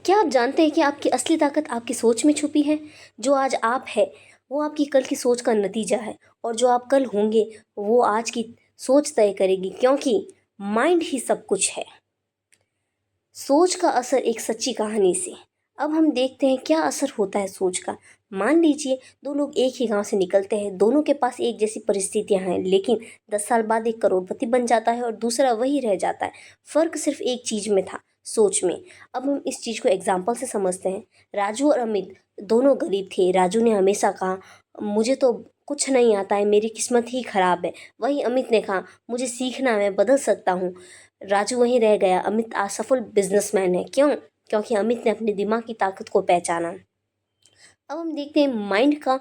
क्या आप जानते हैं कि आपकी असली ताकत आपकी सोच में छुपी है? जो आज आप है, वो आपकी कल की सोच का नतीजा है और जो आप कल होंगे, वो आज की सोच तय करेगी क्योंकि माइंड ही सब कुछ है। सोच का असर एक सच्ची कहानी से। अब हम देखते हैं क्या असर होता है सोच का। मान लीजिए 2 लोग एक ही गाँव से निकलते हैं, दोनों के पास एक जैसी परिस्थितियाँ हैं, लेकिन 10 साल बाद एक करोड़पति बन जाता है और दूसरा वही रह जाता है। फ़र्क सिर्फ़ एक चीज़ में था, सोच में। अब हम इस चीज़ को एग्ज़ाम्पल से समझते हैं। राजू और अमित दोनों गरीब थे। राजू ने हमेशा कहा, मुझे तो कुछ नहीं आता है, मेरी किस्मत ही ख़राब है। वहीं अमित ने कहा, मुझे सीखना है, मैं बदल सकता हूँ। राजू वहीं रह गया। अमित आज सफल बिजनेसमैन है। क्यों? क्योंकि अमित ने अपने दिमाग की ताकत को पहचाना। अब हम देखते हैं माइंड का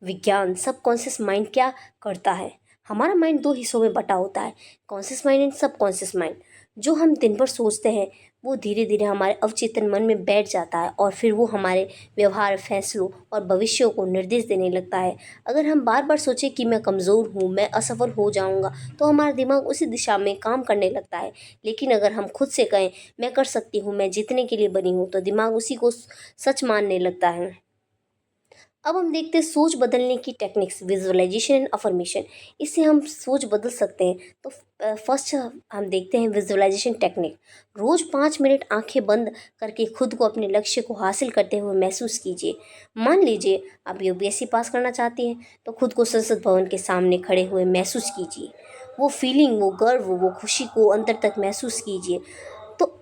विज्ञान। सबकॉन्शियस माइंड क्या करता है। हमारा माइंड 2 हिस्सों में बटा होता है, conscious mind and subconscious mind. जो हम दिन भर सोचते हैं वो धीरे धीरे हमारे अवचेतन मन में बैठ जाता है और फिर वो हमारे व्यवहार, फैसलों और भविष्यों को निर्देश देने लगता है। अगर हम बार बार सोचें कि मैं कमज़ोर हूँ, मैं असफल हो जाऊँगा, तो हमारा दिमाग उसी दिशा में काम करने लगता है। लेकिन अगर हम खुद से कहें, मैं कर सकती हूँ, मैं जीतने के लिए बनी हूँ, तो दिमाग उसी को सच मानने लगता है। अब हम देखते हैं सोच बदलने की टेक्निक्स, विजुअलाइजेशन एंड अफर्मेशन। इससे हम सोच बदल सकते हैं। तो फर्स्ट हम देखते हैं विजुअलाइजेशन टेक्निक। रोज़ 5 मिनट आंखें बंद करके खुद को अपने लक्ष्य को हासिल करते हुए महसूस कीजिए। मान लीजिए आप यूपीएससी पास करना चाहती हैं, तो खुद को संसद भवन के सामने खड़े हुए महसूस कीजिए। वो फीलिंग, वो गर्व, वो खुशी को अंदर तक महसूस कीजिए। तो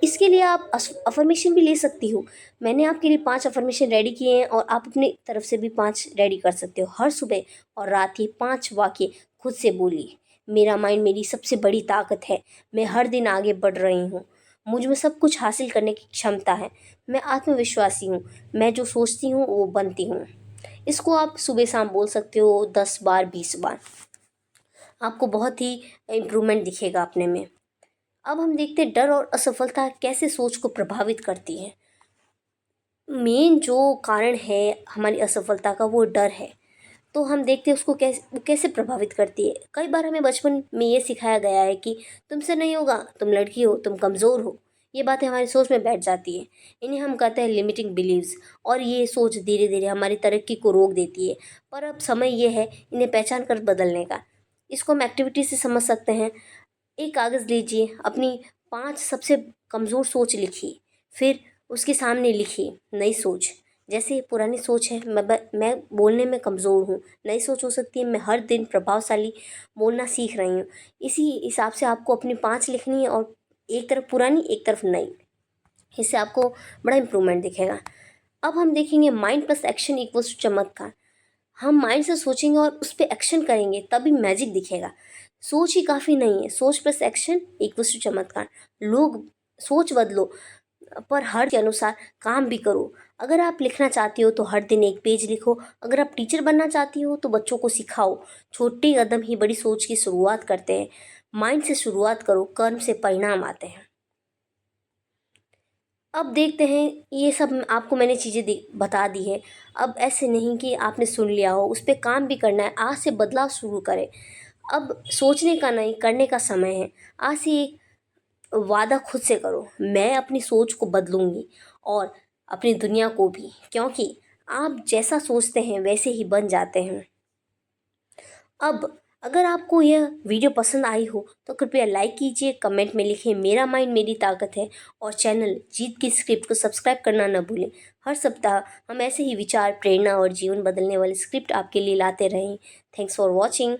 इसके लिए आप अफर्मेशन भी ले सकती हो। मैंने आपके लिए 5 अफर्मेशन रेडी किए हैं और आप अपनी तरफ से भी 5 रेडी कर सकते हो। हर सुबह और रात ये 5 वाक्य खुद से बोलिए। मेरा माइंड मेरी सबसे बड़ी ताकत है। मैं हर दिन आगे बढ़ रही हूँ। मुझ में सब कुछ हासिल करने की क्षमता है। मैं आत्मविश्वासी हूँ। मैं जो सोचती हूँ वो बनती हूँ। इसको आप सुबह शाम बोल सकते हो 10 बार, 20 बार। आपको बहुत ही इम्प्रूवमेंट दिखेगा अपने में। अब हम देखते हैं डर और असफलता कैसे सोच को प्रभावित करती है। मेन जो कारण है हमारी असफलता का वो डर है। तो हम देखते हैं उसको वो कैसे प्रभावित करती है। कई बार हमें बचपन में ये सिखाया गया है कि तुमसे नहीं होगा, तुम लड़की हो, तुम कमज़ोर हो। ये बातें हमारी सोच में बैठ जाती है। इन्हें हम कहते हैं लिमिटिंग बिलीव्स और ये सोच धीरे धीरे हमारी तरक्की को रोक देती है। पर अब समय ये है इन्हें पहचान कर बदलने का। इसको हम एक्टिविटी से समझ सकते हैं। एक कागज़ लीजिए, अपनी 5 सबसे कमज़ोर सोच लिखिए, फिर उसके सामने लिखिए नई सोच। जैसे पुरानी सोच है, मैं बोलने में कमज़ोर हूँ। नई सोच हो सकती है, मैं हर दिन प्रभावशाली बोलना सीख रही हूँ। इसी हिसाब से आपको अपनी 5 लिखनी है और एक तरफ पुरानी, एक तरफ नई। इससे आपको बड़ा इम्प्रूवमेंट दिखेगा। अब हम देखेंगे mind plus action equals to चमत्कार। हम माइंड से सोचेंगे और उस पे एक्शन करेंगे तभी मैजिक दिखेगा। सोच ही काफ़ी नहीं है, सोच प्लस एक्शन इक्वल्स टू चमत्कार। लोग सोच बदलो पर हर के अनुसार काम भी करो। अगर आप लिखना चाहती हो तो हर दिन एक पेज लिखो। अगर आप टीचर बनना चाहती हो तो बच्चों को सिखाओ। छोटे कदम ही बड़ी सोच की शुरुआत करते हैं। माइंड से शुरुआत करो, कर्म से परिणाम आते हैं। अब देखते हैं, ये सब आपको मैंने चीज़ें बता दी है। अब ऐसे नहीं कि आपने सुन लिया हो, उस पे काम भी करना है। आज से बदलाव शुरू करें। अब सोचने का नहीं, करने का समय है। आज से एक वादा खुद से करो, मैं अपनी सोच को बदलूंगी और अपनी दुनिया को भी, क्योंकि आप जैसा सोचते हैं वैसे ही बन जाते हैं। अब अगर आपको यह वीडियो पसंद आई हो तो कृपया लाइक कीजिए, कमेंट में लिखें मेरा माइंड मेरी ताकत है और चैनल जीत की स्क्रिप्ट को सब्सक्राइब करना न भूलें। हर सप्ताह हम ऐसे ही विचार, प्रेरणा और जीवन बदलने वाली स्क्रिप्ट आपके लिए लाते रहें। Thanks for watching.